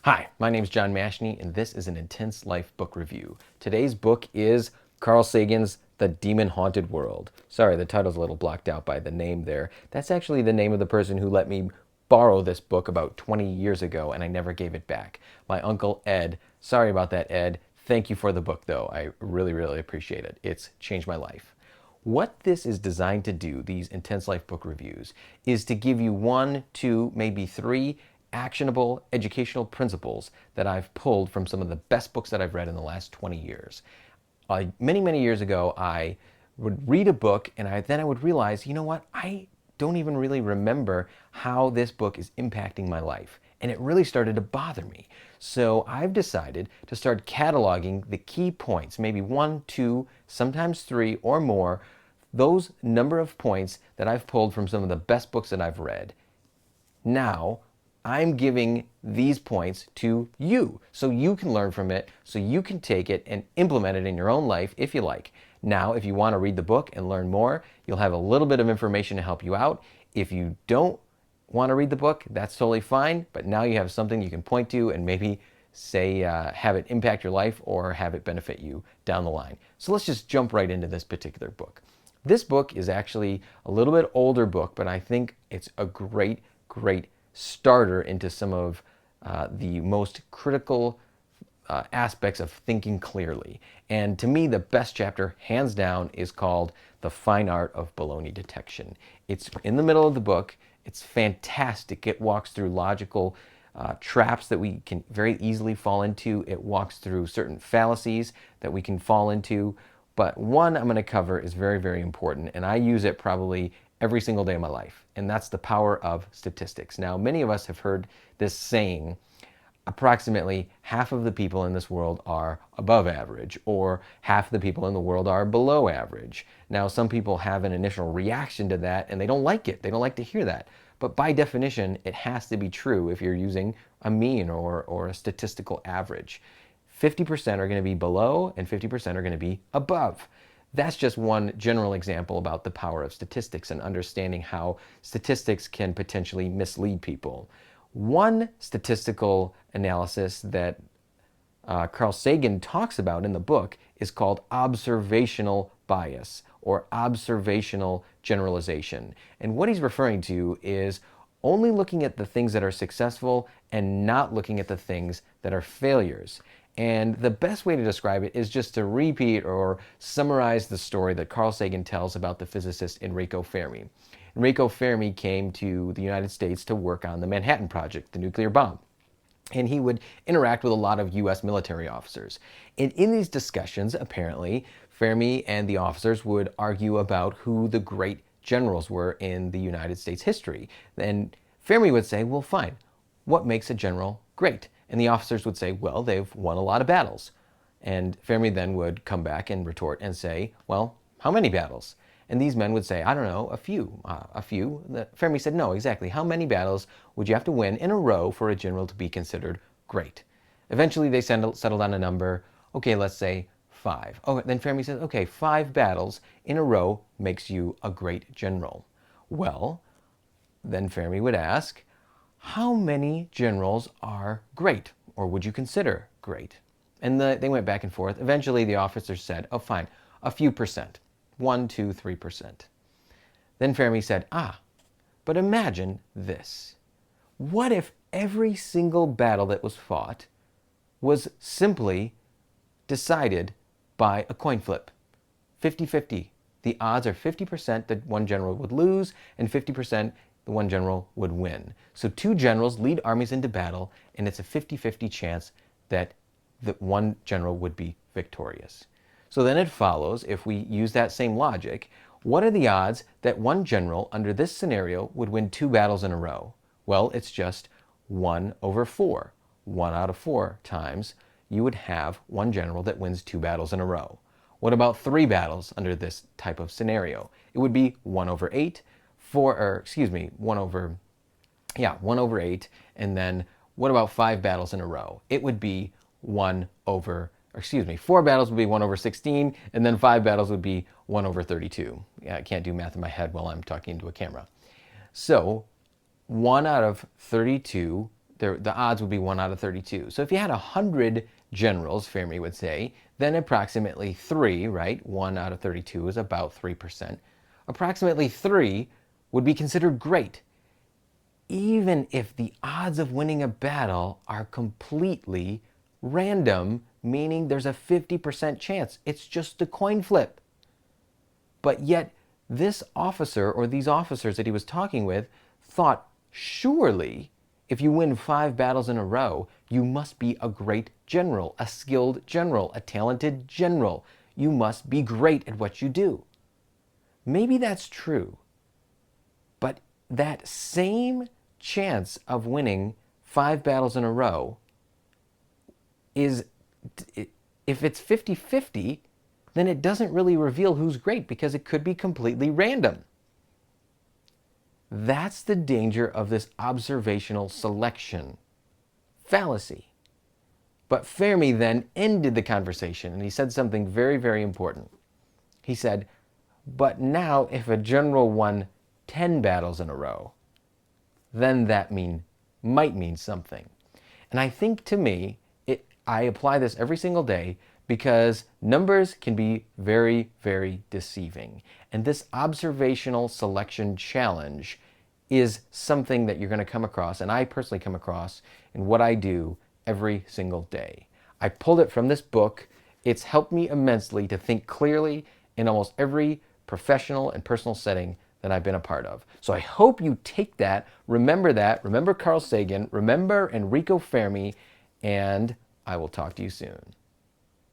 Hi, my name is John Mashney, and this is an Intense Life book review. Today's book is Carl Sagan's The Demon-Haunted World. Sorry, the title's a little blocked out by the name there. That's actually the name of the person who let me borrow this book about 20 years ago, and I never gave it back. My uncle Ed. Sorry about that, Ed. Thank you for the book, though. I really, really appreciate it. It's changed my life. What this is designed to do, these Intense Life book reviews, is to give you one, two, maybe three actionable educational principles that I've pulled from some of the best books that I've read in the last 20 years. Many, many years ago, I would read a book and then I would realize, you know what, I don't even really remember how this book is impacting my life. And it really started to bother me. So I've decided to start cataloging the key points, maybe one, two, sometimes three or more, those number of points that I've pulled from some of the best books that I've read. Now, I'm giving these points to you so you can learn from it, so you can take it and implement it in your own life if you like. Now, if you want to read the book and learn more, you'll have a little bit of information to help you out. If you don't want to read the book, that's totally fine, but now you have something you can point to and maybe say have it impact your life or have it benefit you down the line. So let's just jump right into this particular book. This book is actually a little bit older book, but I think it's a great starter into some of the most critical aspects of thinking clearly. And to me, the best chapter, hands down, is called The Fine Art of Baloney Detection. It's in the middle of the book. It's fantastic. It walks through logical traps that we can very easily fall into. It walks through certain fallacies that we can fall into. But one I'm going to cover is very important, and I use it probably every single day of my life, and that's the power of statistics. Now, many of us have heard this saying, approximately half of the people in this world are above average, or half the people in the world are below average. Now, some people have an initial reaction to that, and they don't like it. They don't like to hear that. But by definition, it has to be true if you're using a mean or a statistical average. 50% are going to be below, and 50% are going to be above. That's just one general example about the power of statistics and understanding how statistics can potentially mislead people. One statistical analysis that Carl Sagan talks about in the book is called observational bias or observational generalization. And what he's referring to is only looking at the things that are successful and not looking at the things that are failures. And the best way to describe it is just to repeat or summarize the story that Carl Sagan tells about the physicist Enrico Fermi. Enrico Fermi came to the United States to work on the Manhattan Project, the nuclear bomb. And he would interact with a lot of US military officers. And in these discussions, apparently, Fermi and the officers would argue about who the great generals were in the United States history. And Fermi would say, well, fine, what makes a general great? And the officers would say, well, they've won a lot of battles. And Fermi then would come back and retort and say, well, how many battles? And these men would say, I don't know, a few. Fermi said, no, exactly. How many battles would you have to win in a row for a general to be considered great? Eventually, they settled on a number. Okay, let's say 5. Oh, then Fermi said, okay, 5 battles in a row makes you a great general. Well, then Fermi would ask, how many generals are great, or would you consider great? And they went back and forth. Eventually, the officers said, oh, fine, a few percent. 1, 2, 3%. Then Fermi said, but imagine this. What if every single battle that was fought was simply decided by a coin flip? 50-50. The odds are 50% that one general would lose and 50% the one general would win. So 2 generals lead armies into battle, and it's a 50-50 chance that the one general would be victorious. So then it follows, if we use that same logic, what are the odds that one general under this scenario would win 2 battles in a row? Well, it's just 1/4. 1 out of 4 times you would have one general that wins 2 battles in a row. What about 3 battles under this type of scenario? It would be 1/8. 1/8. And then what about 5 battles in a row? It would be 4 battles would be 1/16, and then 5 battles would be 1/32. Yeah, I can't do math in my head while I'm talking into a camera. So 1 out of 32 the odds would be 1 out of 32. So if you had 100 generals, Fermi would say, then approximately 3, right? 1 out of 32 is about 3%. Approximately 3 would be considered great, even if the odds of winning a battle are completely random, meaning there's a 50% chance. It's just a coin flip. But yet, this officer, or these officers that he was talking with, thought, surely, if you win 5 battles in a row, you must be a great general, a skilled general, a talented general. You must be great at what you do. Maybe that's true, but that same chance of winning 5 battles in a row is, if it's 50-50, then it doesn't really reveal who's great because it could be completely random. That's the danger of this observational selection fallacy. But Fermi then ended the conversation and he said something very, very important. He said, but now if a general won 10 battles in a row, then that might mean something. And I think, to me, I apply this every single day because numbers can be very, very deceiving. And this observational selection challenge is something that you're going to come across, and I personally come across in what I do every single day. I pulled it from this book. It's helped me immensely to think clearly in almost every professional and personal setting that I've been a part of. So I hope you take that, remember Carl Sagan, remember Enrico Fermi, and I will talk to you soon.